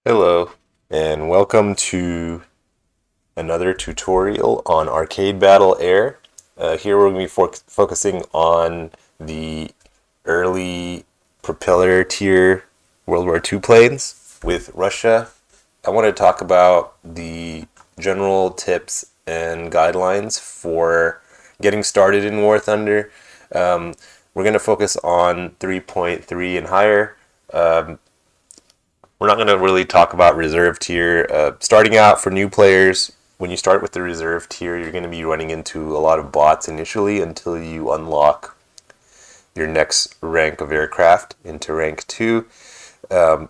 Hello, and welcome to another tutorial on Arcade Battle Air. Here we're going to be focusing on the early propeller tier World War II planes with Russia. I want to talk about the general tips and guidelines for getting started in War Thunder. We're going to focus on 3.3 and higher. We're not going to really talk about reserve tier. Starting out for new players, when you start with the reserve tier, you're going to be running into a lot of bots initially until you unlock your next rank of aircraft into rank 2.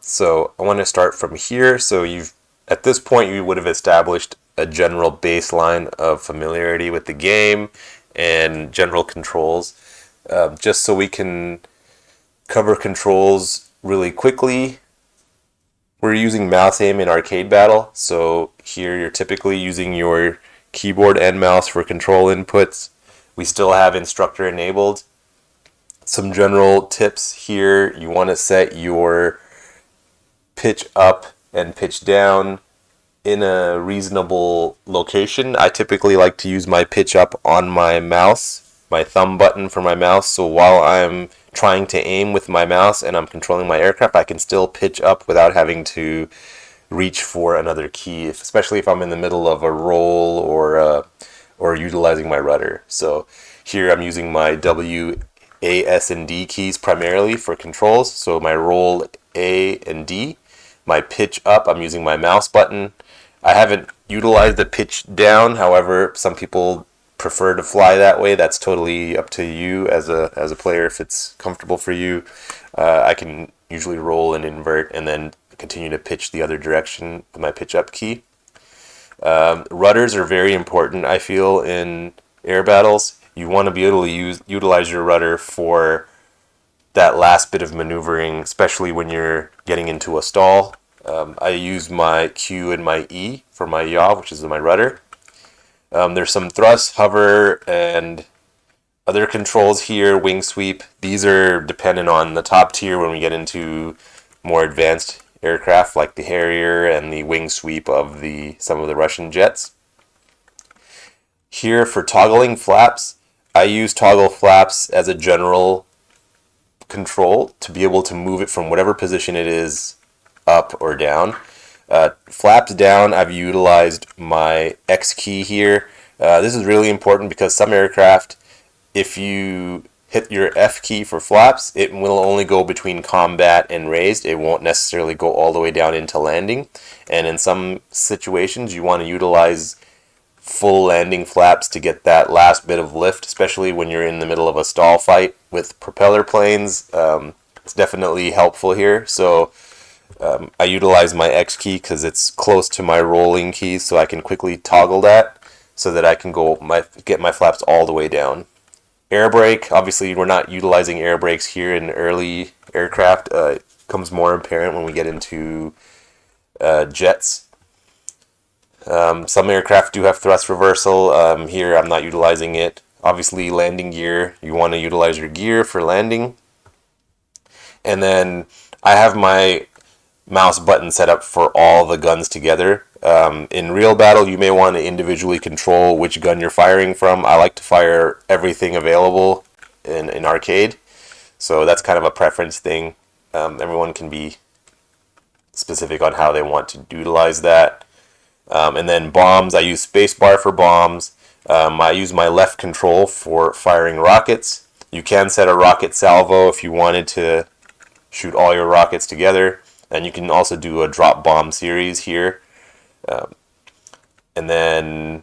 So I want to start from here. So at this point you would have established a general baseline of familiarity with the game and general controls, just so we can cover controls really quickly. We're using mouse aim in Arcade Battle, so here you're typically using your keyboard and mouse for control inputs. We still have instructor enabled. Some general tips here: you want to set your pitch up and pitch down in a reasonable location. I typically like to use my pitch up on my mouse, my thumb button for my mouse, so while I'm trying to aim with my mouse and I'm controlling my aircraft, I can still pitch up without having to reach for another key, especially if I'm in the middle of a roll or utilizing my rudder. So here I'm using my W, A, S, and D keys primarily for controls. So my roll A and D. My pitch up, I'm using my mouse button. I haven't utilized the pitch down, however, some people prefer to fly that way. That's totally up to you as a player if it's comfortable for you. I can usually roll and invert and then continue to pitch the other direction with my pitch up key. Rudders are very important, I feel, in air battles. You want to be able to utilize your rudder for that last bit of maneuvering, especially when you're getting into a stall. I use my Q and my E for my yaw, which is my rudder. There's some thrust, hover, and other controls here, wing sweep. These are dependent on the top tier when we get into more advanced aircraft like the Harrier and the wing sweep of some of the Russian jets. Here for toggling flaps, I use toggle flaps as a general control to be able to move it from whatever position it is up or down. Flaps down, I've utilized my X key here. This is really important because some aircraft, if you hit your F key for flaps, it will only go between combat and raised. It won't necessarily go all the way down into landing. And in some situations, you want to utilize full landing flaps to get that last bit of lift, especially when you're in the middle of a stall fight with propeller planes. It's definitely helpful here. So I utilize my X key because it's close to my rolling key, so I can quickly toggle that so that I can get my flaps all the way down. Air brake, obviously we're not utilizing air brakes here in early aircraft. It becomes more apparent when we get into jets. Some aircraft do have thrust reversal. Here I'm not utilizing it. Obviously landing gear, you want to utilize your gear for landing. And then I have my mouse button set up for all the guns together. In real battle, you may want to individually control which gun you're firing from. I like to fire everything available in arcade, so that's kind of a preference thing. Everyone can be specific on how they want to utilize that. And then bombs, I use spacebar for bombs. I use my left control for firing rockets. You can set a rocket salvo if you wanted to shoot all your rockets together. And you can also do a drop bomb series here. And then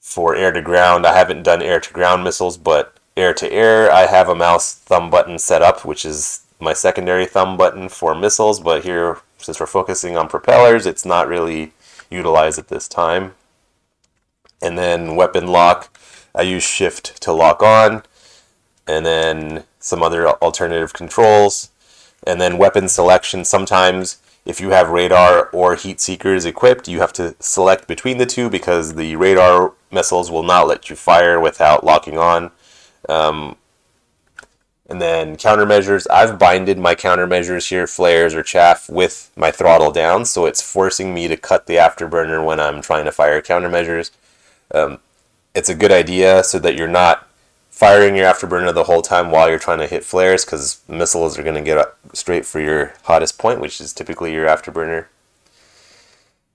for air to ground, I haven't done air to ground missiles, but air to air, I have a mouse thumb button set up, which is my secondary thumb button for missiles. But here, since we're focusing on propellers, it's not really utilized at this time. And then weapon lock, I use shift to lock on. And then some other alternative controls. And then weapon selection, sometimes if you have radar or heat seekers equipped, you have to select between the two because the radar missiles will not let you fire without locking on. And then countermeasures, I've binded my countermeasures here, flares or chaff, with my throttle down, so it's forcing me to cut the afterburner when I'm trying to fire countermeasures. It's a good idea so that you're not firing your afterburner the whole time while you're trying to hit flares, because missiles are going to get up straight for your hottest point, which is typically your afterburner.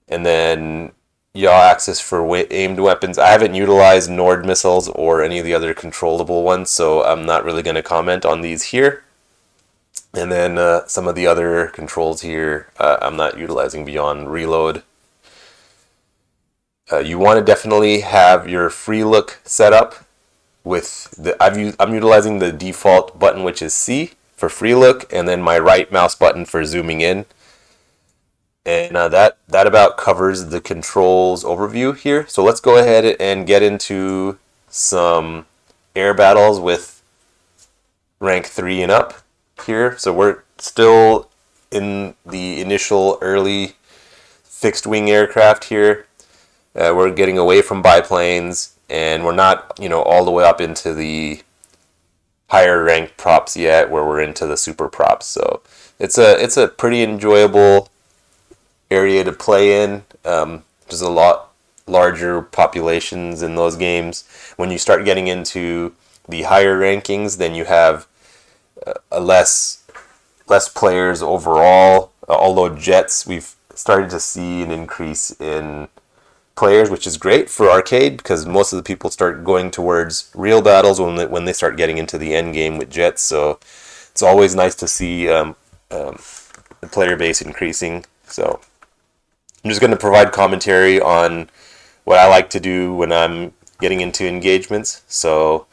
And then yaw axis for aimed weapons. I haven't utilized Nord missiles or any of the other controllable ones, so I'm not really going to comment on these here. And then some of the other controls here, I'm not utilizing beyond reload. You want to definitely have your free look set up with I'm utilizing the default button, which is C for free look, and then my right mouse button for zooming in. And that about covers the controls overview here. So let's go ahead and get into some air battles with rank 3 and up here. So we're still in the initial early fixed wing aircraft here. We're getting away from biplanes, and we're not, all the way up into the higher ranked props yet, where we're into the super props. So it's a pretty enjoyable area to play in. There's a lot larger populations in those games. When you start getting into the higher rankings, then you have less players overall. Although jets, we've started to see an increase in players, which is great for arcade, because most of the people start going towards real battles when they start getting into the end game with jets. So it's always nice to see the player base increasing. So I'm just going to provide commentary on what I like to do when I'm getting into engagements. So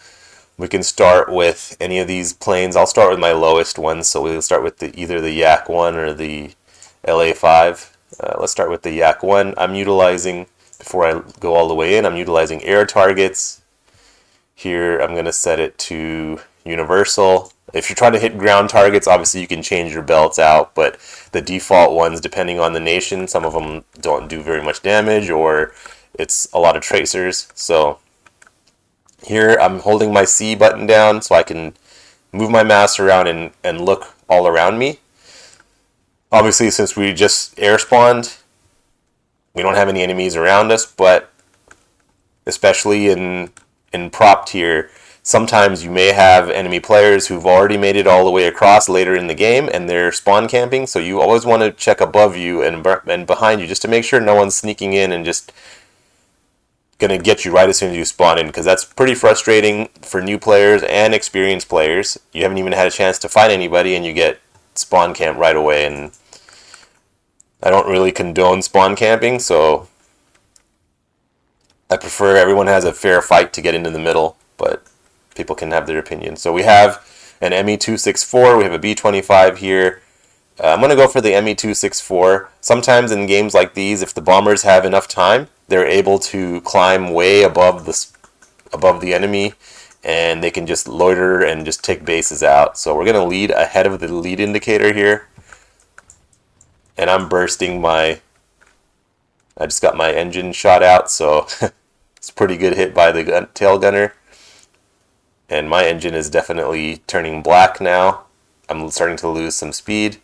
we can start with any of these planes. I'll start with my lowest one. So we'll start with either the Yak 1 or the LA 5. Let's start with the Yak 1. I'm utilizing, before I go all the way in, I'm utilizing air targets. Here I'm going to set it to universal. If you're trying to hit ground targets, obviously you can change your belts out, but the default ones, depending on the nation, some of them don't do very much damage, or it's a lot of tracers. So here I'm holding my C button down so I can move my mouse around and look all around me. Obviously, since we just air spawned, we don't have any enemies around us, but especially in prop tier, sometimes you may have enemy players who've already made it all the way across later in the game, and they're spawn camping, so you always want to check above you and behind you just to make sure no one's sneaking in and just going to get you right as soon as you spawn in, because that's pretty frustrating for new players and experienced players. You haven't even had a chance to fight anybody, and you get spawn camp right away, and I don't really condone spawn camping, so I prefer everyone has a fair fight to get into the middle, but people can have their opinion. So we have an ME-264, we have a B-25 here. I'm going to go for the ME-264. Sometimes in games like these, if the bombers have enough time, they're able to climb way above the enemy, and they can just loiter and just take bases out. So we're going to lead ahead of the lead indicator here. And I'm bursting I just got my engine shot out, so it's a pretty good hit by the tail gunner. And my engine is definitely turning black now. I'm starting to lose some speed.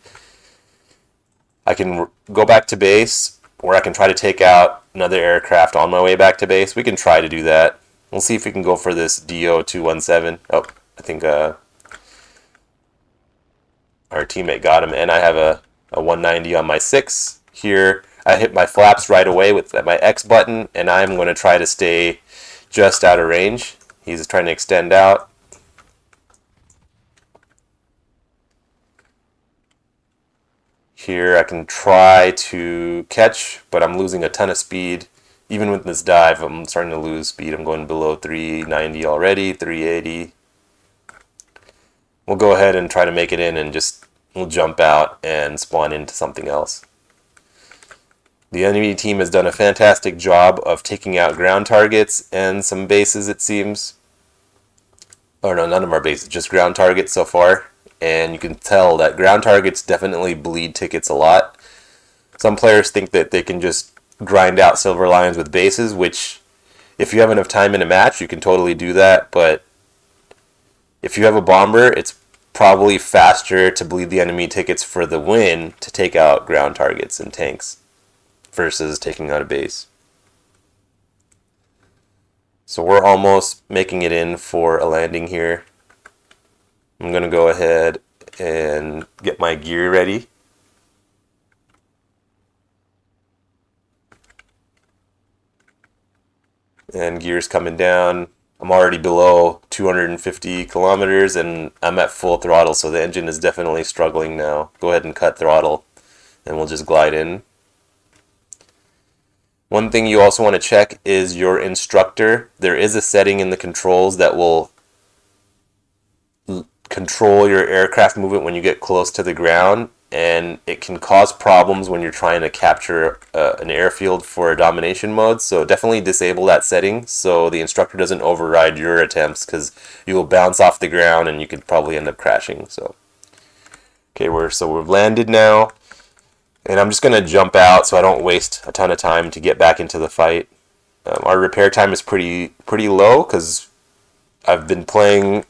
I can go back to base, or I can try to take out another aircraft on my way back to base. We can try to do that. We'll see if we can go for this DO-217. Oh, I think our teammate got him, and I have a 190 on my 6 here. I hit my flaps right away with my X button, and I'm going to try to stay just out of range. He's trying to extend out. Here I can try to catch, but I'm losing a ton of speed. Even with this dive, I'm starting to lose speed. I'm going below 390 already, 380. We'll go ahead and try to make it in, and we'll jump out and spawn into something else. The enemy team has done a fantastic job of taking out ground targets and some bases, it seems. Oh no, none of our bases, just ground targets so far. And you can tell that ground targets definitely bleed tickets a lot. Some players think that they can just grind out silver lions with bases, which if you have enough time in a match, you can totally do that. But if you have a bomber, it's probably faster to bleed the enemy tickets for the win to take out ground targets and tanks versus taking out a base. So we're almost making it in for a landing here. I'm going to go ahead and get my gear ready. And gear's coming down. I'm already below 250 kilometers and I'm at full throttle, so the engine is definitely struggling now. Go ahead and cut throttle and we'll just glide in. One thing you also want to check is your instructor. There is a setting in the controls that will control your aircraft movement when you get close to the ground, and it can cause problems when you're trying to capture an airfield for a domination mode. So definitely disable that setting so the instructor doesn't override your attempts, because you will bounce off the ground and you could probably end up crashing. So okay, we've landed now, and I'm just gonna jump out so I don't waste a ton of time to get back into the fight. Our repair time is pretty low because I've been playing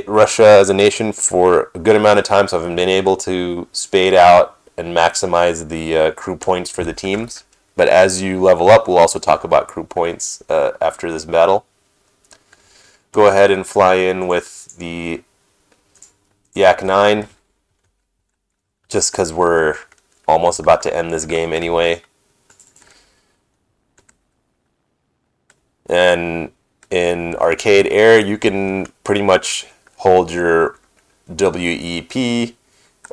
Russia as a nation for a good amount of time, so I've been able to spade out and maximize the crew points for the teams. But as you level up, we'll also talk about crew points after this battle. Go ahead and fly in with the Yak 9, just because we're almost about to end this game anyway. And in arcade air, you can pretty much hold your WEP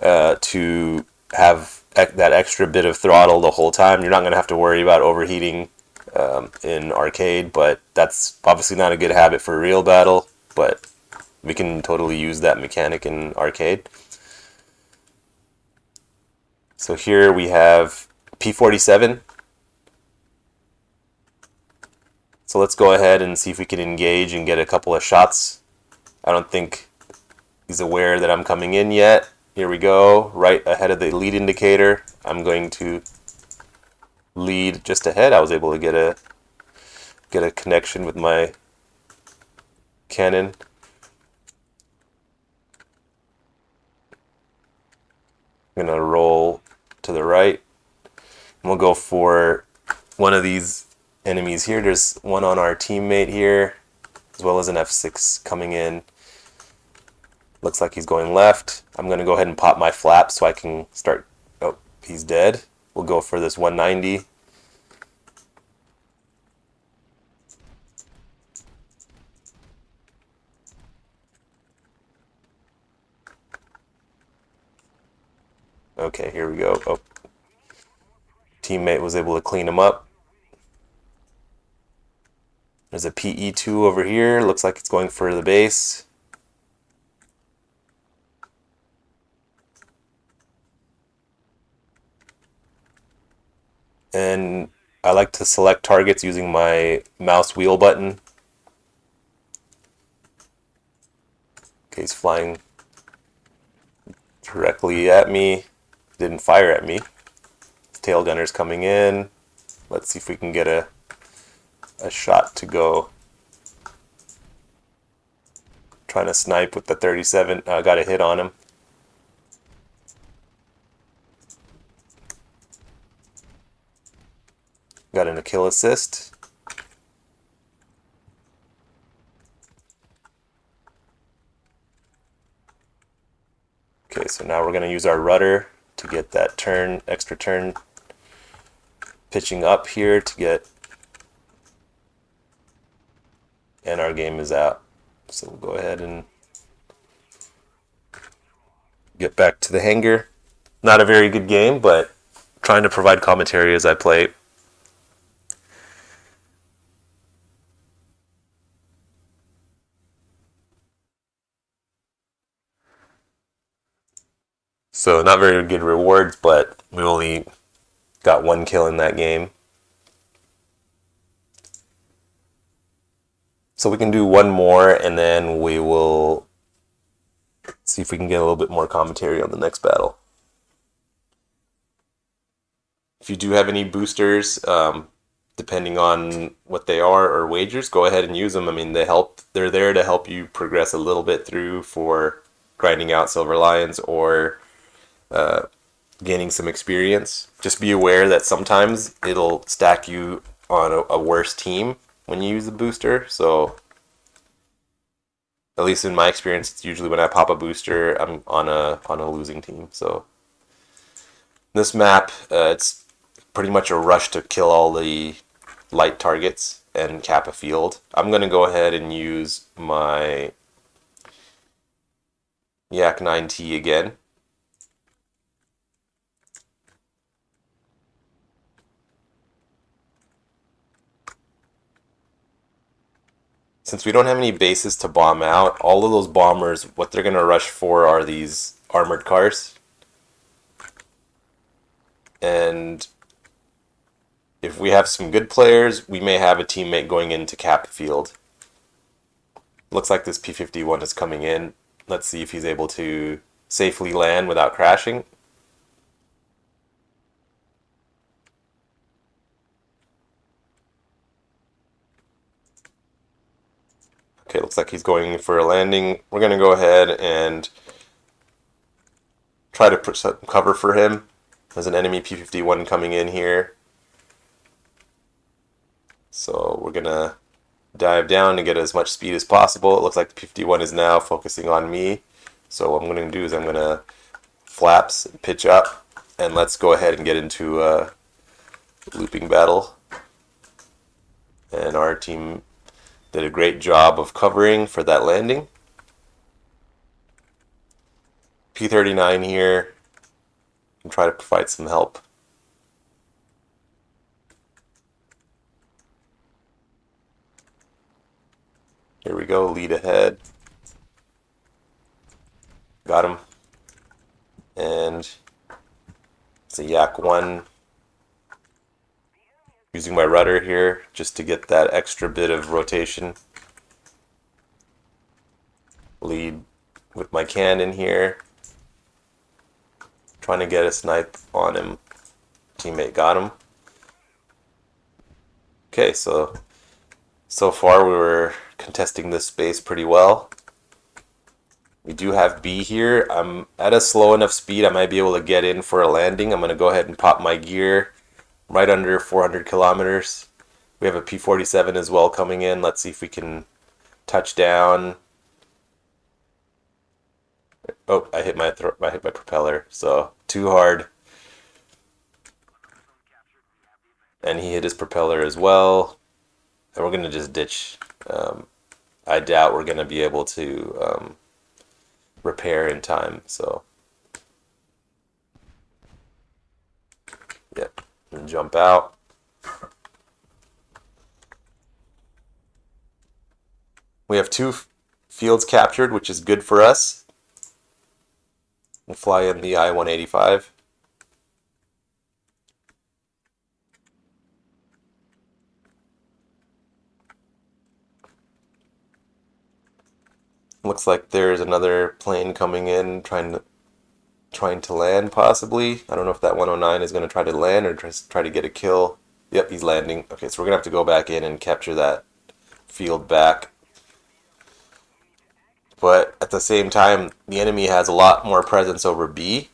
to have that extra bit of throttle the whole time. You're not going to have to worry about overheating in arcade, but that's obviously not a good habit for a real battle, but we can totally use that mechanic in arcade. So here we have P-47. So let's go ahead and see if we can engage and get a couple of shots. I don't think he's aware that I'm coming in yet. Here we go, right ahead of the lead indicator. I'm going to lead just ahead. I was able to get a connection with my cannon. I'm gonna roll to the right, and we'll go for one of these enemies here. There's one on our teammate here, as well as an F6 coming in. Looks like he's going left. I'm going to go ahead and pop my flap so I can start. Oh, he's dead. We'll go for this 190. Okay, here we go. Oh, teammate was able to clean him up. There's a PE2 over here. Looks like it's going for the base. And I like to select targets using my mouse wheel button. Okay, he's flying directly at me. Didn't fire at me. Tail gunner's coming in. Let's see if we can get a shot to go. Trying to snipe with the 37. Got a hit on him. Got an kill assist. Okay, so now we're going to use our rudder to get that extra turn, pitching up here to get, and our game is out. So we'll go ahead and get back to the hangar. Not a very good game, but trying to provide commentary as I play. So not very good rewards, but we only got one kill in that game. So we can do one more, and then we will see if we can get a little bit more commentary on the next battle. If you do have any boosters, depending on what they are, or wagers, go ahead and use them. I mean, they're there to help you progress a little bit through for grinding out silver lions or gaining some experience. Just be aware that sometimes it'll stack you on a worse team when you use the booster. So at least in my experience, it's usually when I pop a booster, I'm on a losing team. So this map, it's pretty much a rush to kill all the light targets and cap a field. I'm going to go ahead and use my Yak 9T again. Since we don't have any bases to bomb out, all of those bombers, what they're going to rush for are these armored cars. And if we have some good players, we may have a teammate going in to cap the field. Looks like this P-51 is coming in. Let's see if he's able to safely land without crashing. Okay, looks like he's going for a landing. We're going to go ahead and try to put some cover for him. There's an enemy P-51 coming in here. So we're going to dive down and get as much speed as possible. It looks like the P-51 is now focusing on me. So what I'm going to do is I'm going to flaps, pitch up, and let's go ahead and get into a looping battle. And our team did a great job of covering for that landing. P-39 here, and try to provide some help. Here we go, lead ahead. Got him. And it's a Yak 1. Using my rudder here just to get that extra bit of rotation. Lead with my cannon here. Trying to get a snipe on him. Teammate got him. Okay, so far we were contesting this space pretty well. We do have B here. I'm at a slow enough speed I might be able to get in for a landing. I'm going to go ahead and pop my gear right under 400 kilometers. We have a P-47 as well coming in. Let's see if we can touch down. Oh, I hit my propeller, so too hard. And he hit his propeller as well. And we're going to just ditch. I doubt we're going to be able to repair in time, so yep, and jump out. We have 2 fields captured, which is good for us. We'll fly in the I-185. Looks like there's another plane coming in trying to land possibly. I don't know if that 109 is going to try to land or try to get a kill. Yep, he's landing. Okay, so we're going to have to go back in and capture that field back. But at the same time, the enemy has a lot more presence over B.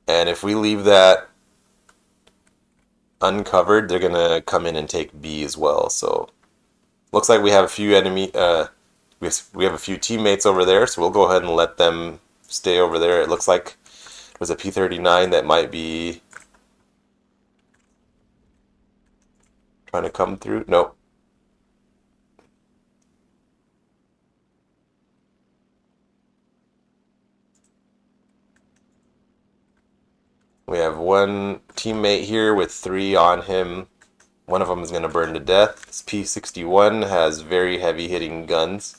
And if we leave that uncovered, they're going to come in and take B as well. So looks like we have a few we have a few teammates over there, so we'll go ahead and let them stay over there. It looks like it was a P-39 that might be trying to come through. Nope. We have one teammate here with 3 on him. One of them is going to burn to death. This P-61 has very heavy hitting guns.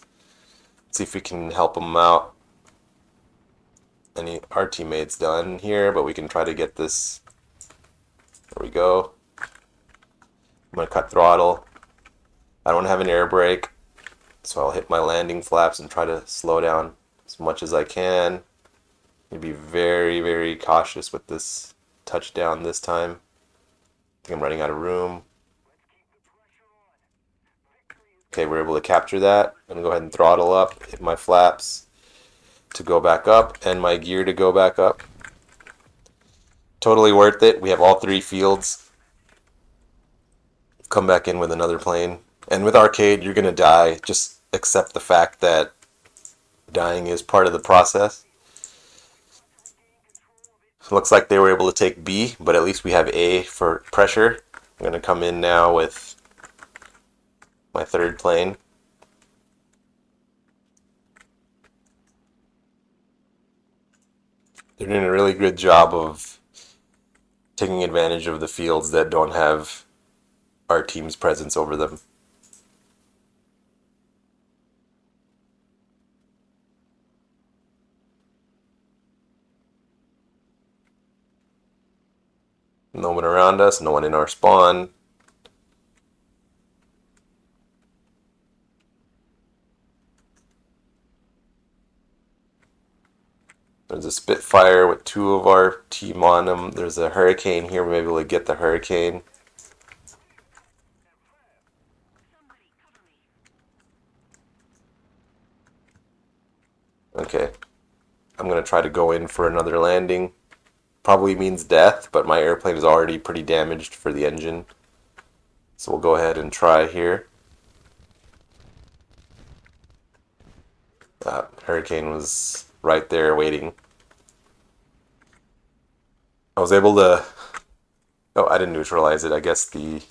Let's see if we can help him out. Our teammate's done here, but we can try to get this. There we go. I'm going to cut throttle. I don't have an air brake, so I'll hit my landing flaps and try to slow down as much as I can. Need to be very, very cautious with this touchdown this time. I think I'm running out of room. Okay, we're able to capture that. I'm going to go ahead and throttle up, hit my flaps. to go back up and my gear to go back up. Totally worth it. We have all 3 fields. Come back in with another plane. And with arcade, you're going to die. Just accept the fact that dying is part of the process. Looks like they were able to take B, but at least we have A for pressure. I'm going to come in now with my 3rd plane. They're doing a really good job of taking advantage of the fields that don't have our team's presence over them. No one around us, no one in our spawn. There's a Spitfire with 2 of our team on them. There's a Hurricane here. We may be able to get the Hurricane. Okay. I'm going to try to go in for another landing. Probably means death, but my airplane is already pretty damaged for the engine. So we'll go ahead and try here. Hurricane was right there waiting. I was able to... Oh, I didn't neutralize it. I guess the...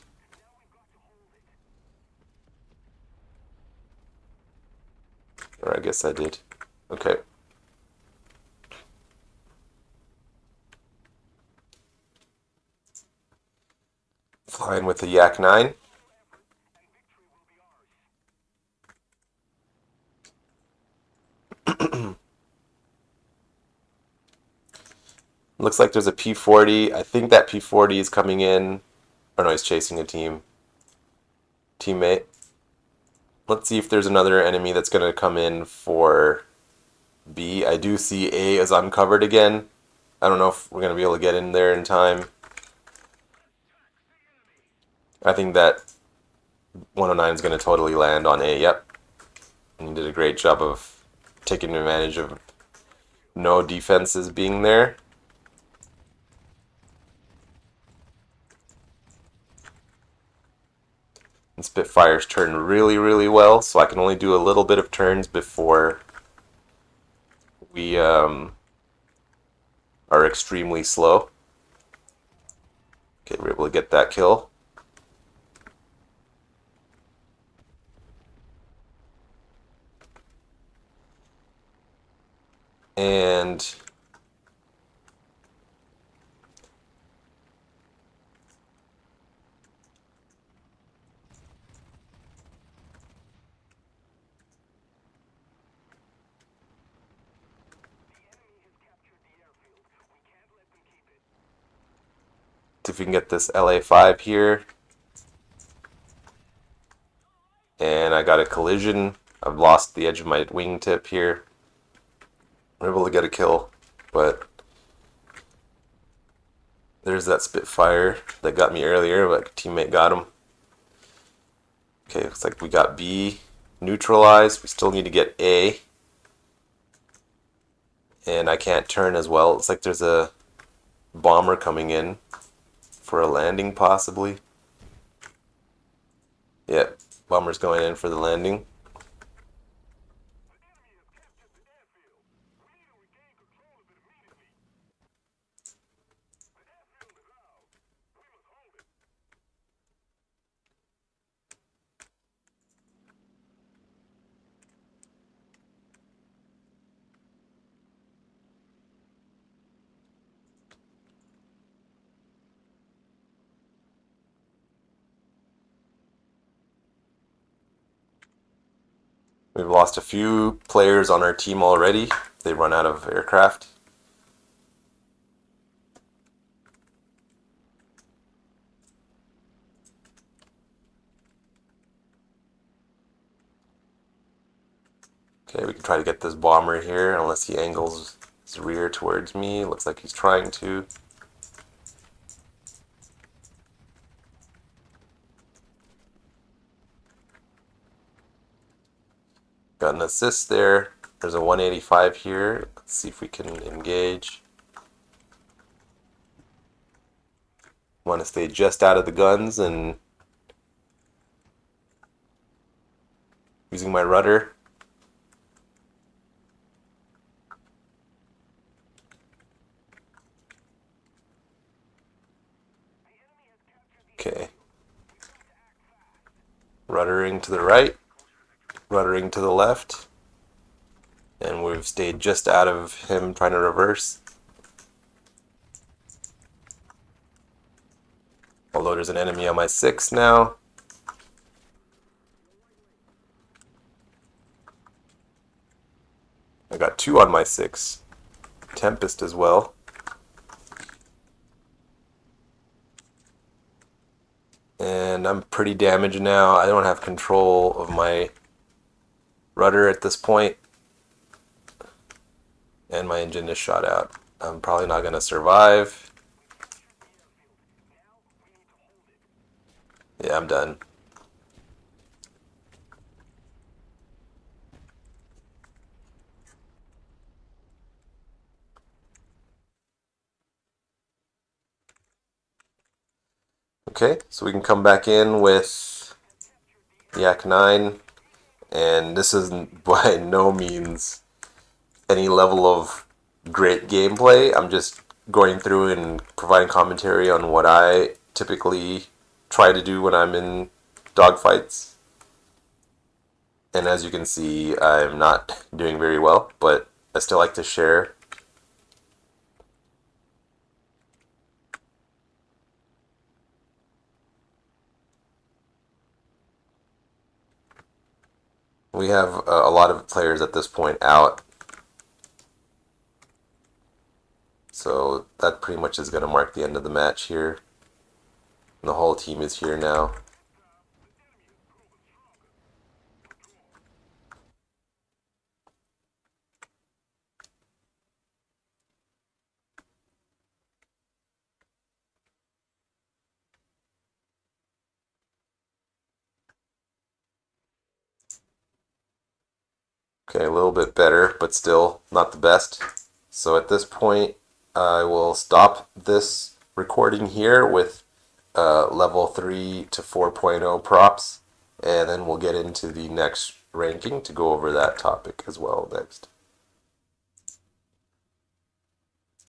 Or I guess I did. Okay. Flying with the Yak 9. Looks like there's a P-40. I think that P-40 is coming in. Or no, he's chasing a teammate. Let's see if there's another enemy that's going to come in for B. I do see A is uncovered again. I don't know if we're going to be able to get in there in time. I think that 109 is going to totally land on A. Yep. And he did a great job of taking advantage of no defenses being there. And Spitfires turn really, really well, so I can only do a little bit of turns before we are extremely slow. Okay, we're able to get that kill. And see if we can get this LA5 here. And I got a collision. I've lost the edge of my wingtip here. I'm able to get a kill, but there's that Spitfire that got me earlier, but teammate got him. Okay, looks like we got B neutralized. We still need to get A. And I can't turn as well. Looks like there's a bomber coming in for a landing, possibly. Yep, bomber's going in for the landing. We've lost a few players on our team already. They run out of aircraft. Okay, we can try to get this bomber here, unless he angles his rear towards me. Looks like he's trying to. Got an assist there. There's a 185 here. Let's see if we can engage. Want to stay just out of the guns and using my rudder. Okay. Ruddering to the right, ruddering to the left, and we've stayed just out of him trying to reverse. Although there's an enemy on my 6 now. I got 2 on my 6. Tempest as well. And I'm pretty damaged now. I don't have control of my rudder at this point. And my engine is shot out. I'm probably not going to survive. Yeah, I'm done. Okay, so we can come back in with Yak 9. And this isn't by no means any level of great gameplay. I'm just going through and providing commentary on what I typically try to do when I'm in dogfights. And as you can see, I'm not doing very well, but I still like to share. We have a lot of players at this point out. So that pretty much is going to mark the end of the match here. And the whole team is here now. Okay, a little bit better, but still not the best. So at this point, I will stop this recording here with level 3 to 4.0 props, and then we'll get into the next ranking to go over that topic as well next.